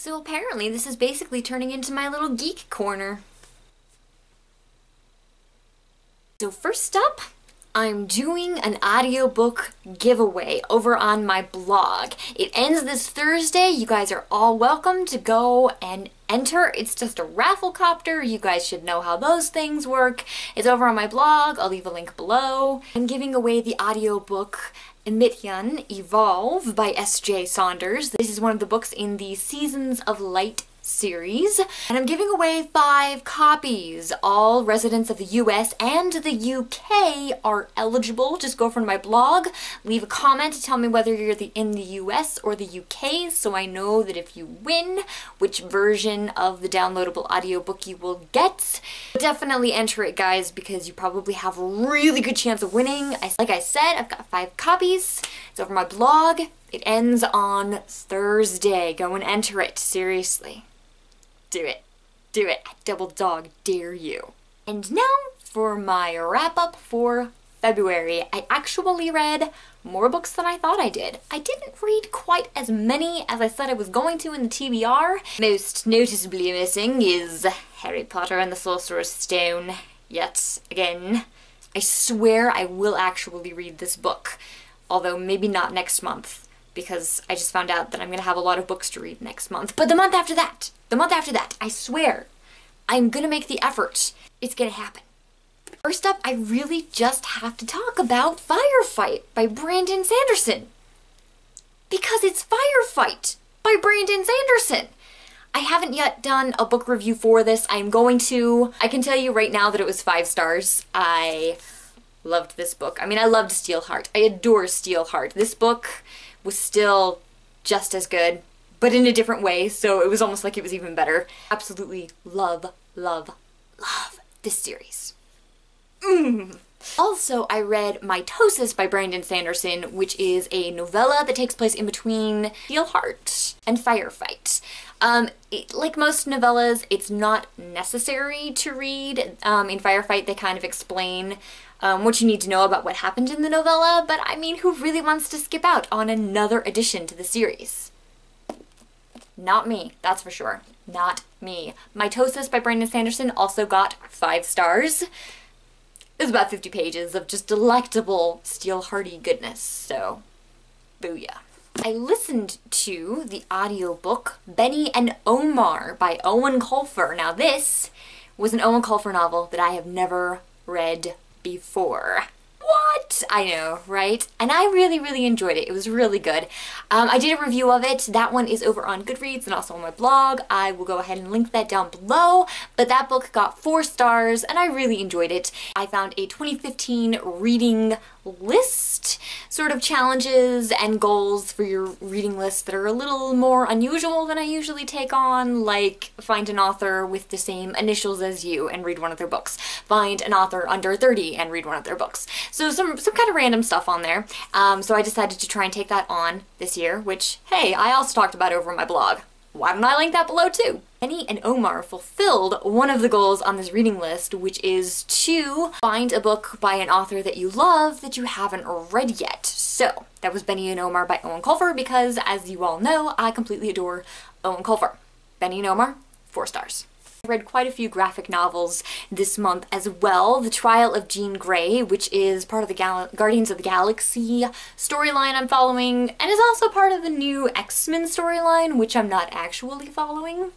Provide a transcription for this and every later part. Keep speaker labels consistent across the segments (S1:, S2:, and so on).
S1: So apparently this is basically turning into my little geek corner. So first up, I'm doing an audiobook giveaway over on my blog. It ends this Thursday. You guys are all welcome to go and enter. It's just a raffle copter. You guys should know how those things work. It's over on my blog. I'll leave a link below. I'm giving away the audiobook Emityan Evolve by S.J. Saunders. This is one of the books in the Seasons of Light series, and I'm giving away 5 copies. All residents of the US and the UK are eligible. Just go from my blog, leave a comment to tell me whether you're in the US or the UK, so I know that if you win, which version of the downloadable audiobook you will get. Definitely enter it, guys, because you probably have a really good chance of winning. Like I said, I've got 5 copies. It's over my blog. It ends on Thursday. Go and enter it, seriously. Do it. Do it. I double dog dare you. And now for my wrap up for February. I actually read more books than I thought I did. I didn't read quite as many as I said I was going to in the TBR. Most noticeably missing is Harry Potter and the Sorcerer's Stone. Yet again, I swear I will actually read this book. Although maybe not next month, because I just found out that I'm gonna have a lot of books to read next month. But the month after that, I swear, I'm gonna make the effort. It's gonna happen. First up, I really just have to talk about Firefight by Brandon Sanderson. Because it's Firefight by Brandon Sanderson. I haven't yet done a book review for this. I'm going to. I can tell you right now that it was 5 stars. I loved this book. I mean, I loved Steelheart. I adore Steelheart. This book was still just as good, but in a different way, so it was almost like it was even better. Absolutely love, love, love this series. Also, I read Mitosis by Brandon Sanderson, which is a novella that takes place in between Steelheart and Firefight. Like most novellas, it's not necessary to read. In Firefight, they kind of explain what you need to know about what happened in the novella, but I mean, who really wants to skip out on another addition to the series? Not me, that's for sure. Not me. Mitosis by Brandon Sanderson also got 5 stars. It was about 50 pages of just delectable Steelhearty goodness, so booyah. I listened to the audiobook Benny and Omar by Owen Colfer. Now this was an Owen Colfer novel that I have never read before. What? I know, right? And I really, really enjoyed it. It was really good. I did a review of it. That one is over on Goodreads and also on my blog. I will go ahead and link that down below. But that book got 4 stars and I really enjoyed it. I found a 2015 reading list, sort of challenges and goals for your reading list that are a little more unusual than I usually take on, like find an author with the same initials as you and read one of their books. Find an author under 30 and read one of their books. So some kind of random stuff on there. So I decided to try and take that on this year, which, hey, I also talked about over on my blog. Why don't I link that below too? Benny and Omar fulfilled one of the goals on this reading list, which is to find a book by an author that you love that you haven't read yet. So that was Benny and Omar by Owen Colfer, because as you all know, I completely adore Owen Colfer. Benny and Omar, 4 stars. I read quite a few graphic novels this month as well. The Trial of Jean Grey, which is part of the Guardians of the Galaxy storyline I'm following, and is also part of the new X-Men storyline, which I'm not actually following.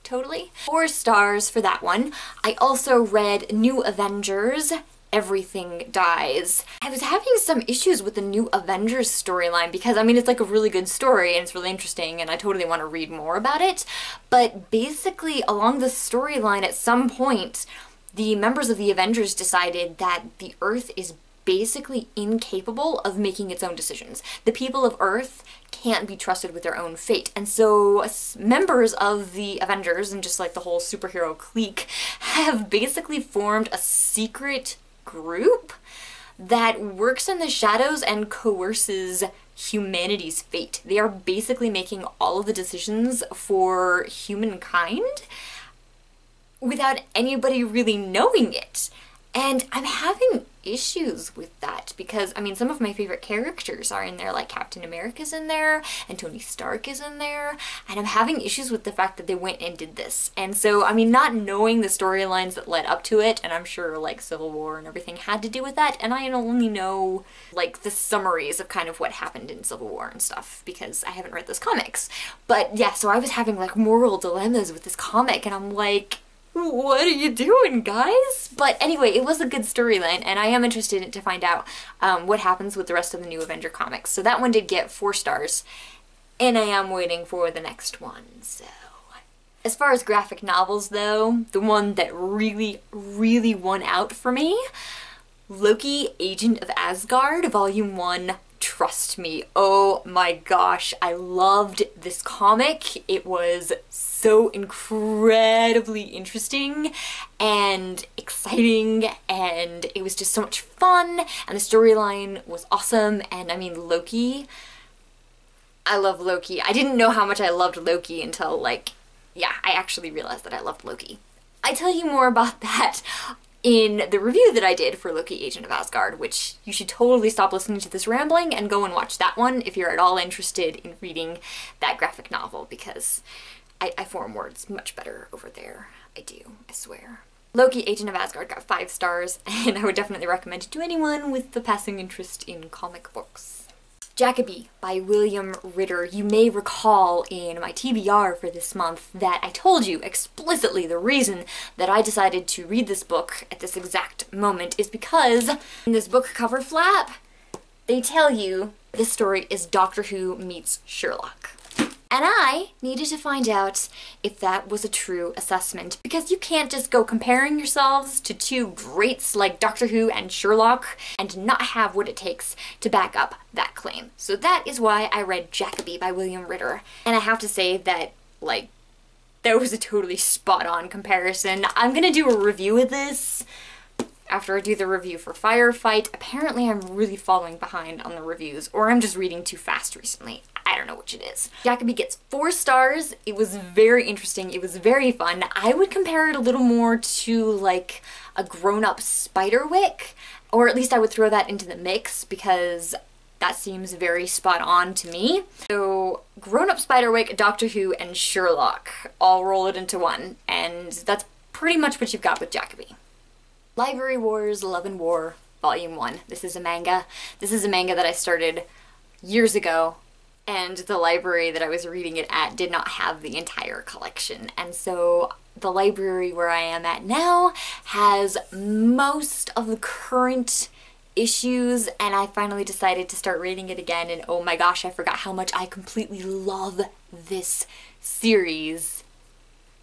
S1: Totally. 4 stars for that one. I also read New Avengers, Everything Dies. I was having some issues with the New Avengers storyline because, I mean, it's like a really good story and it's really interesting and I totally want to read more about it. But basically, along the storyline, at some point, the members of the Avengers decided that the Earth is basically incapable of making its own decisions. The people of Earth can't be trusted with their own fate. And so members of the Avengers and just like the whole superhero clique have basically formed a secret group that works in the shadows and coerces humanity's fate. They are basically making all of the decisions for humankind without anybody really knowing it. And I'm having issues with that because, I mean, some of my favorite characters are in there, like Captain America's in there and Tony Stark is in there, and I'm having issues with the fact that they went and did this. And so, I mean, not knowing the storylines that led up to it, and I'm sure like Civil War and everything had to do with that, and I only know like the summaries of kind of what happened in Civil War and stuff because I haven't read those comics. But yeah, so I was having like moral dilemmas with this comic, and I'm like, what are you doing, guys? But anyway, it was a good storyline, and I am interested to find out what happens with the rest of the new Avenger comics. So that one did get 4 stars, and I am waiting for the next one, so... As far as graphic novels, though, the one that really, really won out for me, Loki, Agent of Asgard, Volume 1, trust me, oh my gosh, I loved this comic. It was so incredibly interesting and exciting, and it was just so much fun, and the storyline was awesome. And I mean, Loki, I love Loki. I didn't know how much I loved Loki until, like, yeah, I actually realized that I loved Loki. I tell you more about that in the review that I did for Loki, Agent of Asgard, which you should totally stop listening to this rambling and go and watch that one if you're at all interested in reading that graphic novel, because I form words much better over there. I do, I swear. Loki, Agent of Asgard got 5 stars, and I would definitely recommend it to anyone with the passing interest in comic books. Jacoby by William Ritter. You may recall in my TBR for this month that I told you explicitly the reason that I decided to read this book at this exact moment is because in this book cover flap, they tell you this story is Doctor Who meets Sherlock. And I needed to find out if that was a true assessment, because you can't just go comparing yourselves to 2 greats like Doctor Who and Sherlock and not have what it takes to back up that claim. So that is why I read Jacoby by William Ritter. And I have to say that, like, that was a totally spot-on comparison. I'm gonna do a review of this after I do the review for Firefight. Apparently I'm really falling behind on the reviews, or I'm just reading too fast recently. I don't know which it is. Jacoby gets 4 stars. It was very interesting. It was very fun. I would compare it a little more to like a grown-up Spiderwick, or at least I would throw that into the mix because that seems very spot on to me. So grown-up Spiderwick, Doctor Who, and Sherlock all roll it into one, and that's pretty much what you've got with Jacoby. Library Wars, Love and War, Volume 1. This is a manga. This is a manga that I started years ago, and the library that I was reading it at did not have the entire collection. And so the library where I am at now has most of the current issues, and I finally decided to start reading it again, and oh my gosh, I forgot how much I completely love this series.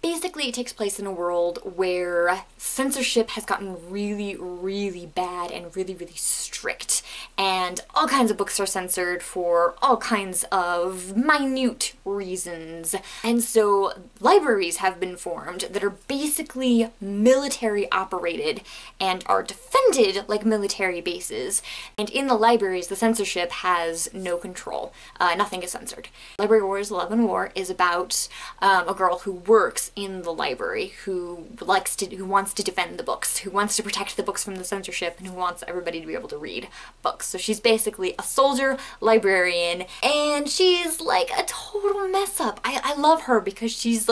S1: Basically, it takes place in a world where censorship has gotten really, really bad and really, really strict. And all kinds of books are censored for all kinds of minute reasons. And so libraries have been formed that are basically military operated and are defended like military bases. And in the libraries, the censorship has no control. Nothing is censored. Library Wars, Love and War is about a girl who works in the library, who wants to defend the books, who wants to protect the books from the censorship, and who wants everybody to be able to read books. So she's basically a soldier librarian, and she's like a total mess up. I love her because she's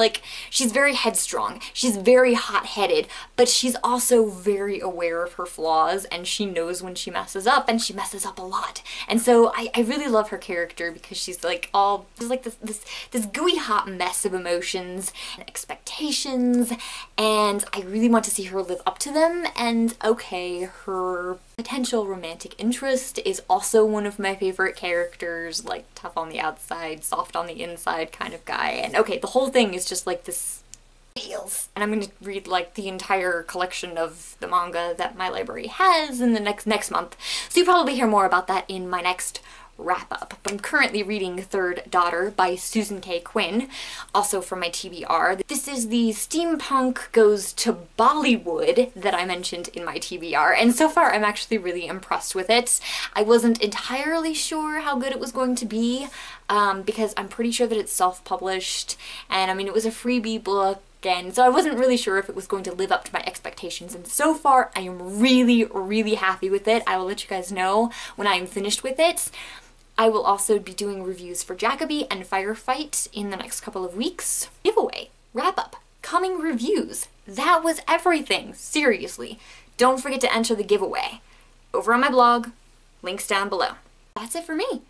S1: very headstrong, she's very hot-headed, but she's also very aware of her flaws, and she knows when she messes up, and she messes up a lot. And so I really love her character because she's like this gooey hot mess of emotions and expectations, and I really want to see her live up to them. And okay, her potential romantic interest is also one of my favorite characters, like tough on the outside, soft on the inside kind of guy. And okay, the whole thing is just like this feels. And I'm going to read like the entire collection of the manga that my library has in the next month. So you'll probably hear more about that in my next wrap up. I'm currently reading Third Daughter by Susan K. Quinn, also from my TBR. This is the steampunk goes to Bollywood that I mentioned in my TBR, and so far I'm actually really impressed with it. I wasn't entirely sure how good it was going to be, because I'm pretty sure that it's self-published, and I mean, it was a freebie book, again, so I wasn't really sure if it was going to live up to my expectations, and so far I am really, really happy with it. I will let you guys know when I am finished with it. I will also be doing reviews for Jacoby and Firefight in the next couple of weeks. Giveaway, wrap up, coming reviews. That was everything, seriously. Don't forget to enter the giveaway over on my blog, links down below. That's it for me.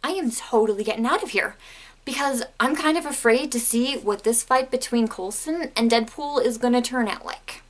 S1: I am totally getting out of here because I'm kind of afraid to see what this fight between Coulson and Deadpool is gonna turn out like.